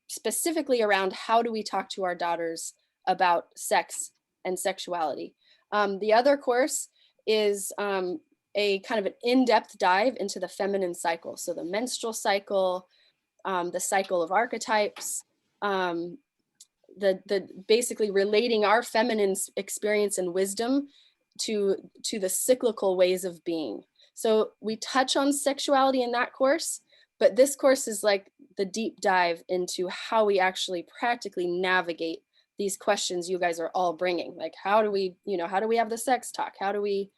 specifically around how do we talk to our daughters about sex and sexuality. The other course is a kind of an in-depth dive into the feminine cycle. So the menstrual cycle, the cycle of archetypes, the basically relating our feminine experience and wisdom to the cyclical ways of being. So we touch on sexuality in that course, but this course is like the deep dive into how we actually practically navigate these questions you guys are all bringing. Like, how do we, you know, how do we have the sex talk? How do we,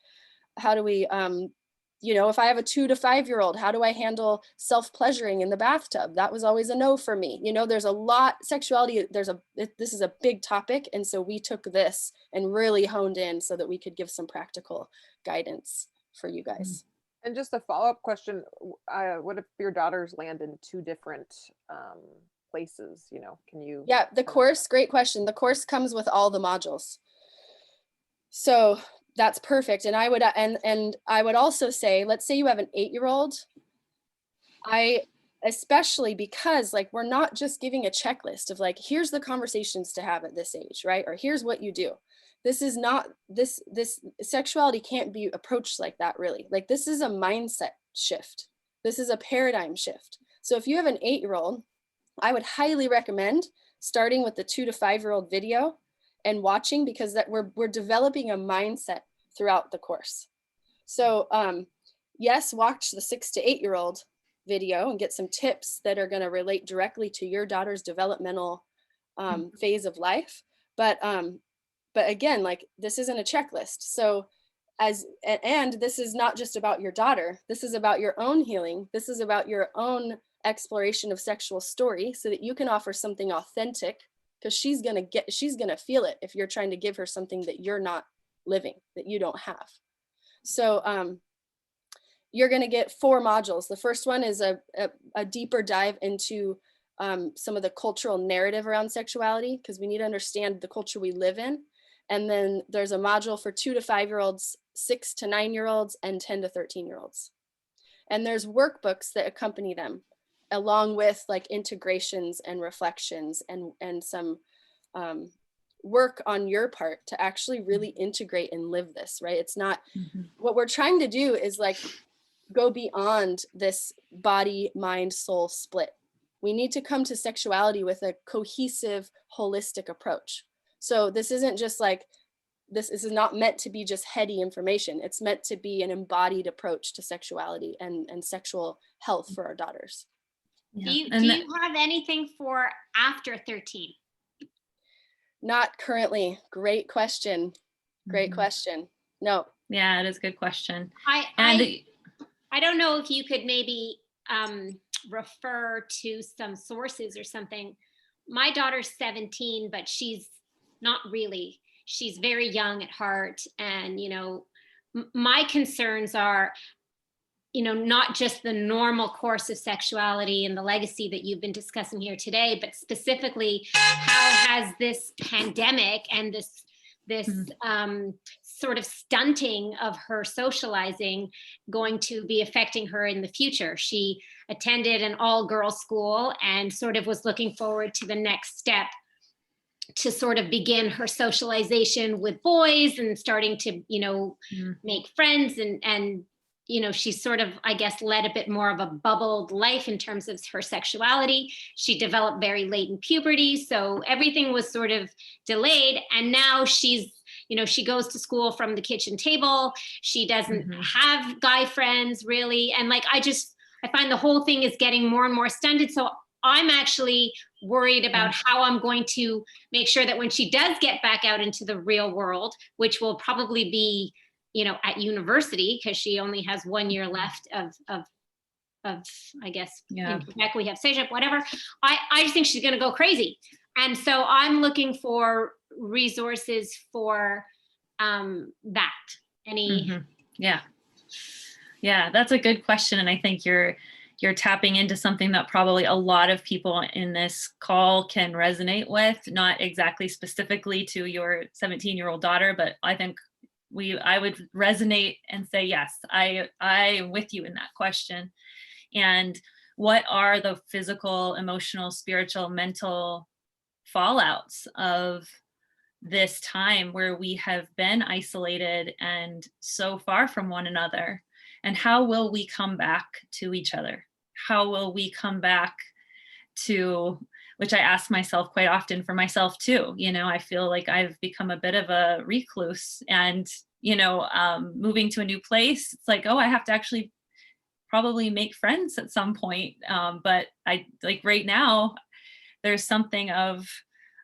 you know, if I have a 2 to 5 year old, how do I handle self-pleasuring in the bathtub? That was always a no for me. You know, there's a lot, sexuality, this is a big topic. And so we took this and really honed in so that we could give some practical guidance for you guys. And just a follow-up question, what if your daughters land in 2 different places, you know, can you? Yeah, the course, great question. The course comes with all the modules. So that's perfect. And I would also say, let's say you have an 8-year-old. Especially because like, we're not just giving a checklist of like, here's the conversations to have at this age, right? Or here's what you do. This is not, this sexuality can't be approached like that really. Like this is a mindset shift. This is a paradigm shift. So if you have an 8-year-old, I would highly recommend starting with the 2 to 5-year-old video and watching, because that we're developing a mindset throughout the course. So yes, watch the 6 to 8-year-old video and get some tips that are going to relate directly to your daughter's developmental phase of life. But again, like this isn't a checklist. So and this is not just about your daughter. This is about your own healing. This is about your own exploration of sexual story so that you can offer something authentic, because she's going to feel it if you're trying to give her something that you're not living, that you don't have. So you're going to get 4 modules. The first one is a deeper dive into some of the cultural narrative around sexuality, because we need to understand the culture we live in. And then there's a module for 2 to 5-year-olds, 6 to 9-year-olds, and 10 to 13-year-olds. And there's workbooks that accompany them, along with like integrations and reflections and some work on your part to actually really integrate and live this, right? It's not, what we're trying to do is like go beyond this body, mind, soul split. We need to come to sexuality with a cohesive, holistic approach. So this isn't just like, this is not meant to be just heady information. It's meant to be an embodied approach to sexuality and sexual health for our daughters. Yeah. Do you have anything for after 13? Not currently. Great question. Great question. No. Yeah, it is a good question. I don't know if you could maybe refer to some sources or something. My daughter's 17, but she's not really. She's very young at heart. And, you know, my concerns are, you know, not just the normal course of sexuality and the legacy that you've been discussing here today, but specifically how has this pandemic and this sort of stunting of her socializing going to be affecting her in the future. She attended an all-girls school and sort of was looking forward to the next step to sort of begin her socialization with boys and starting to, you know, make friends and you know, she sort of, I guess, led a bit more of a bubbled life in terms of her sexuality. She developed very late in puberty. So everything was sort of delayed. And now she's, you know, she goes to school from the kitchen table. She doesn't have guy friends really. And like, I find the whole thing is getting more and more stunted. So I'm actually worried about how I'm going to make sure that when she does get back out into the real world, which will probably be, you know, at university, because she only has 1 year left of I guess Yeah. in Quebec we have CEGEP, whatever. I just think she's going to go crazy. And so I'm looking for resources for that. Any? Mhm. Yeah. Yeah, that's a good question. And I think you're tapping into something that probably a lot of people in this call can resonate with, not exactly specifically to your 17-year-old daughter, but I think I would resonate and say, yes, I am with you in that question. And what are the physical, emotional, spiritual, mental fallouts of this time where we have been isolated and so far from one another? And how will we come back to each other? How will we come back to, which I ask myself quite often for myself too. I feel like I've become a bit of a recluse, and, moving to a new place, it's like, oh, I have to actually probably make friends at some point. But I like right now, there's something of,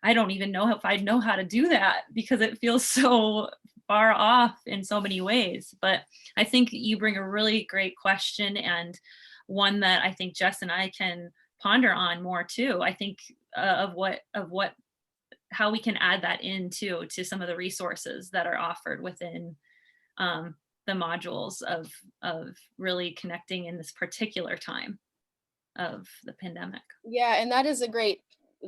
I don't even know if I know how to do that because it feels so far off in so many ways. But I think you bring a really great question, and one that I think Jess and I can ponder on more too. I think how we can add that into to some of the resources that are offered within the modules of really connecting in this particular time of the pandemic. Yeah, and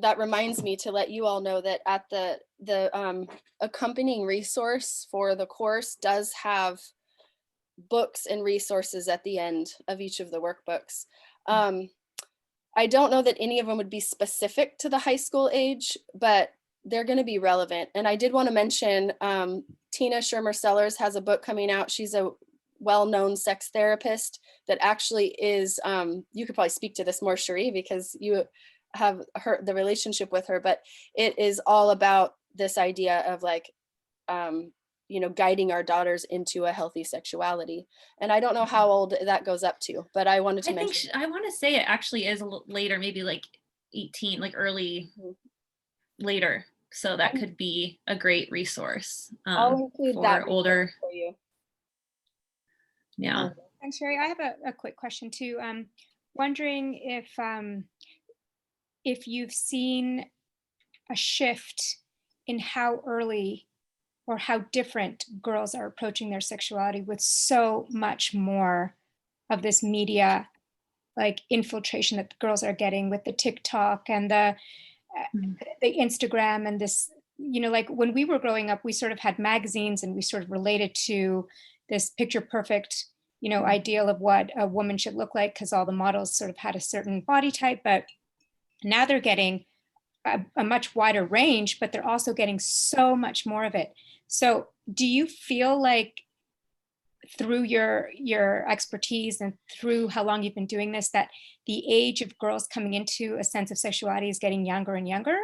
that reminds me to let you all know that at the accompanying resource for the course does have books and resources at the end of each of the workbooks. I don't know that any of them would be specific to the high school age, but they're going to be relevant. And I did want to mention Tina Shermer Sellers has a book coming out. She's a well-known sex therapist that actually is, you could probably speak to this more, Cherie, because you have the relationship with her, but it is all about this idea of like, guiding our daughters into a healthy sexuality. And I don't know how old that goes up to, but I wanted to mention. I want to say it actually is a little later, maybe like 18, like early, later. So that could be a great resource I'll include for that older. for you. Yeah. And Sherry, I have a quick question too. Wondering if you've seen a shift in how early or how different girls are approaching their sexuality with so much more of this media like infiltration that the girls are getting with the TikTok and the Instagram and this, like when we were growing up, we sort of had magazines and we sort of related to this picture perfect, ideal of what a woman should look like because all the models sort of had a certain body type, but now they're getting a much wider range, but they're also getting so much more of it. So do you feel like through your expertise and through how long you've been doing this, that the age of girls coming into a sense of sexuality is getting younger and younger?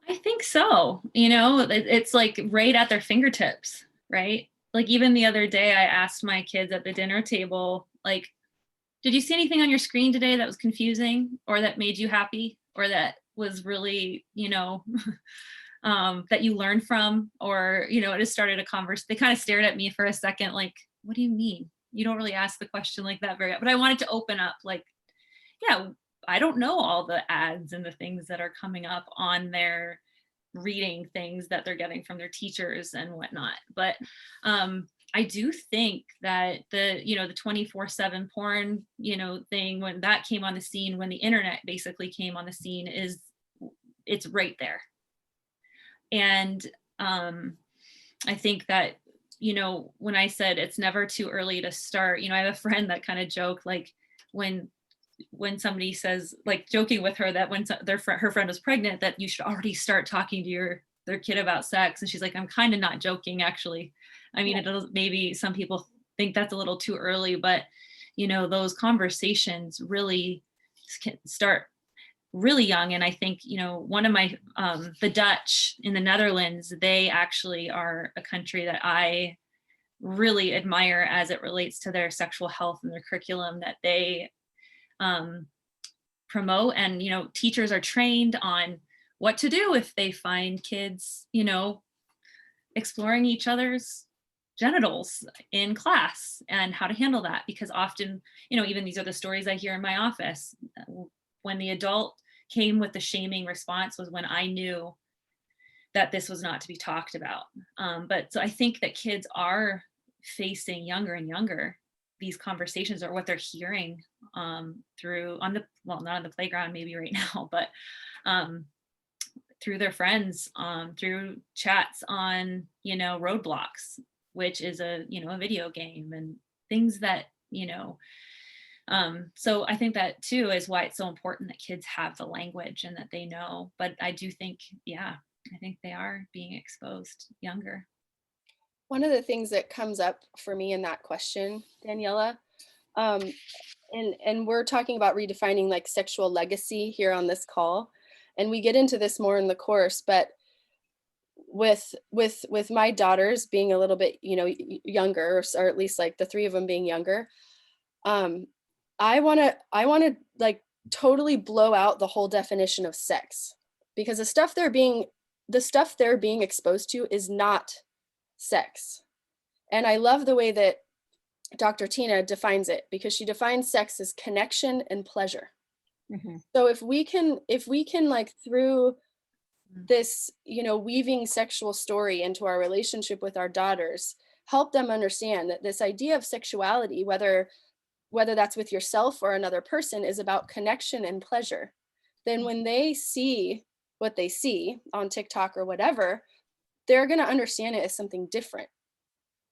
I think so. It's like right at their fingertips, right? Like even the other day, I asked my kids at the dinner table, like, did you see anything on your screen today that was confusing or that made you happy or that was really, that you learned from, or, it just started a conversation. They kind of stared at me for a second, like, what do you mean? You don't really ask the question like that but I wanted to open up like, yeah, I don't know all the ads and the things that are coming up on their reading things that they're getting from their teachers and whatnot. But I do think that the 24/7 porn, thing, when that came on the scene, when the internet basically came on the scene, it's right there. And I think that, when I said it's never too early to start, I have a friend that kind of joked, like when somebody says, like joking with her that when her friend was pregnant, that you should already start talking to their kid about sex. And she's like, I'm kind of not joking, actually. I mean, maybe some people think that's a little too early, but those conversations really can start really young. And I think, one of my, the Dutch in the Netherlands, they actually are a country that I really admire as it relates to their sexual health and their curriculum that they promote. And, teachers are trained on what to do if they find kids, exploring each other's genitals in class and how to handle that, because often, even these are the stories I hear in my office. When the adult came with the shaming response was when I knew that this was not to be talked about. But so I think that kids are facing younger and younger these conversations, or what they're hearing through not on the playground maybe right now, but through their friends, through chats on, Roadblocks, which is a video game, and things that, so I think that too is why it's so important that kids have the language and that they know. But I do think, I think they are being exposed younger. One of the things that comes up for me in that question, Daniela, and we're talking about redefining like sexual legacy here on this call, and we get into this more in the course, but with my daughters being a little bit, younger, or at least like the three of them being younger, I want to like totally blow out the whole definition of sex, because the stuff they're being exposed to is not sex. And I love the way that Dr. Tina defines it, because she defines sex as connection and pleasure. Mhm. So if we can like through this, weaving sexual story into our relationship with our daughters, help them understand that this idea of sexuality, whether that's with yourself or another person, is about connection and pleasure, then when they see what they see on TikTok or whatever, they're going to understand it as something different.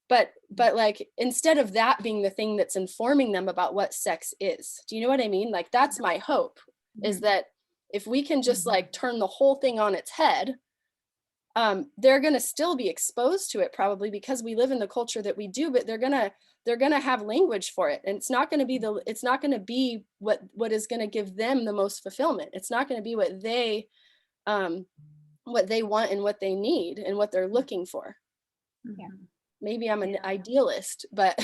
But like, instead of that being the thing that's informing them about what sex is, do you know what I mean? Like, that's my hope, is that if we can just like turn the whole thing on its head, they're going to still be exposed to it probably because we live in the culture that we do, but they're going to have language for it. And it's not going to be what is going to give them the most fulfillment. It's not going to be what they want and what they need and what they're looking for. Yeah. Maybe I'm an idealist, but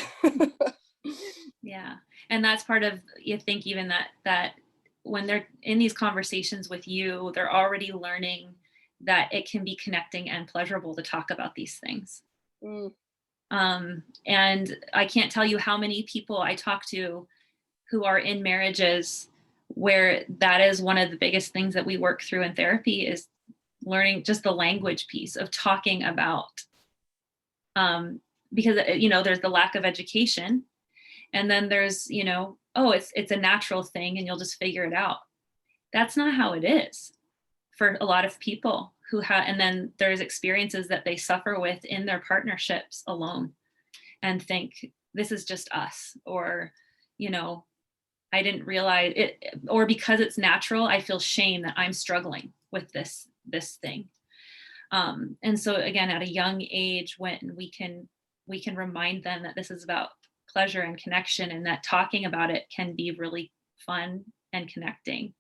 yeah. And that's part of, you think even that when they're in these conversations with you, they're already learning that it can be connecting and pleasurable to talk about these things. And I can't tell you how many people I talk to who are in marriages where that is one of the biggest things that we work through in therapy, is learning just the language piece of talking about, because, there's the lack of education, and then there's, it's a natural thing and you'll just figure it out. That's not how it is for a lot of people who have, and then there's experiences that they suffer with in their partnerships alone and think this is just us, or, I didn't realize it, or because it's natural, I feel shame that I'm struggling with this thing. And so again, at a young age, when we can remind them that this is about pleasure and connection, and that talking about it can be really fun and connecting,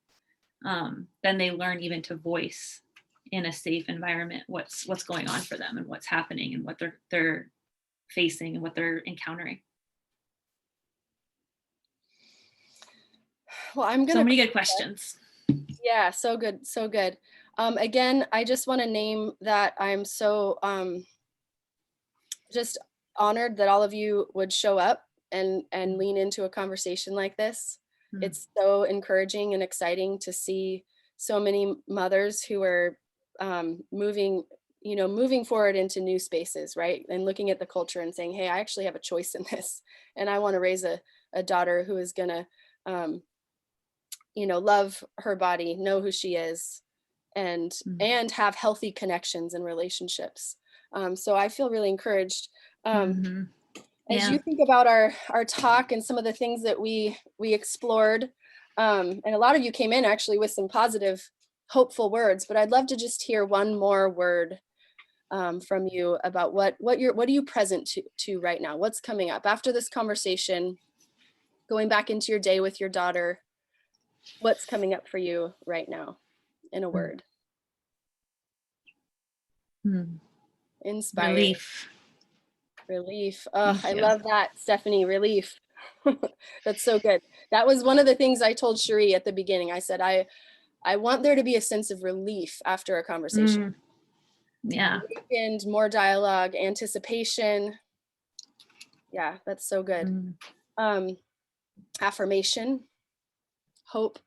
then they learn even to voice in a safe environment what's going on for them and what's happening and what they're facing and what they're encountering. well, I'm gonna So many good questions. Yeah, so good. Again, I just want to name that I'm so just honored that all of you would show up and lean into a conversation like this. It's so encouraging and exciting to see so many mothers who are moving forward into new spaces, right? And looking at the culture and saying, hey, I actually have a choice in this, and I want to raise a daughter who is gonna love her body, know who she is, and have healthy connections and relationships. So I feel really encouraged. As you think about our talk and some of the things that we explored, and a lot of you came in actually with some positive, hopeful words, but I'd love to just hear one more word from you about what are you present to right now? What's coming up after this conversation, going back into your day with your daughter? What's coming up for you right now in a word? Inspiring. Relief. Oh, I love that, Stephanie. Relief. That's so good. That was one of the things I told Cherie at the beginning. I said, I want there to be a sense of relief after a conversation. Yeah. And more dialogue, anticipation, Yeah, that's so good. Mm. Affirmation, hope.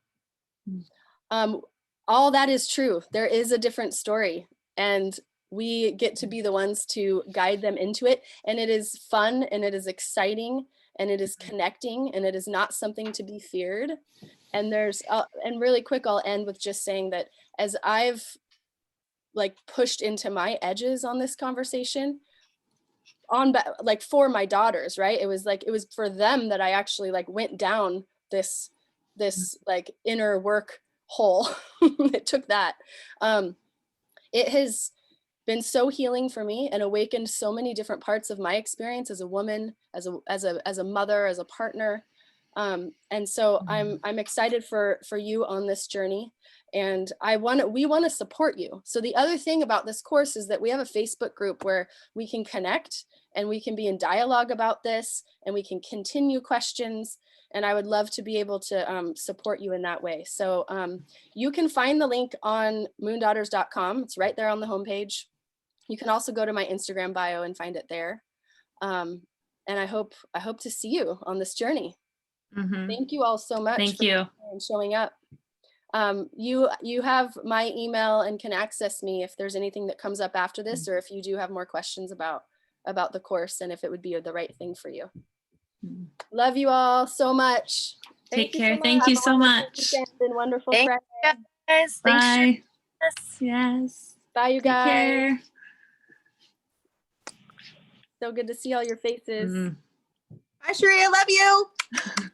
All that is true. There is a different story, and we get to be the ones to guide them into it. And it is fun, and it is exciting, and it is connecting, and it is not something to be feared. And and really quick, I'll end with just saying that as I've like pushed into my edges on this conversation, like for my daughters, right? It was for them that I actually like went down this like inner work hole. It took that. It has been so healing for me and awakened so many different parts of my experience as a woman, as a mother, as a partner. And so I'm excited for you on this journey, and we want to support you. So the other thing about this course is that we have a Facebook group where we can connect and we can be in dialogue about this, and we can continue questions. And I would love to be able to support you in that way. So you can find the link on moondaughters.com. It's right there on the homepage. You can also go to my Instagram bio and find it there. And I hope to see you on this journey. Thank you all so much. Thank you. And showing up. You have my email and can access me if there's anything that comes up after this, or if you do have more questions about the course and if it would be the right thing for you. Love you all so much. Take care. Thank you so much. And wonderful Thank Friday. you guys. Thanks. Bye. Yes. Yes. Bye, you Take guys. care. So good to see all your faces. Bye, Sheree. I love you.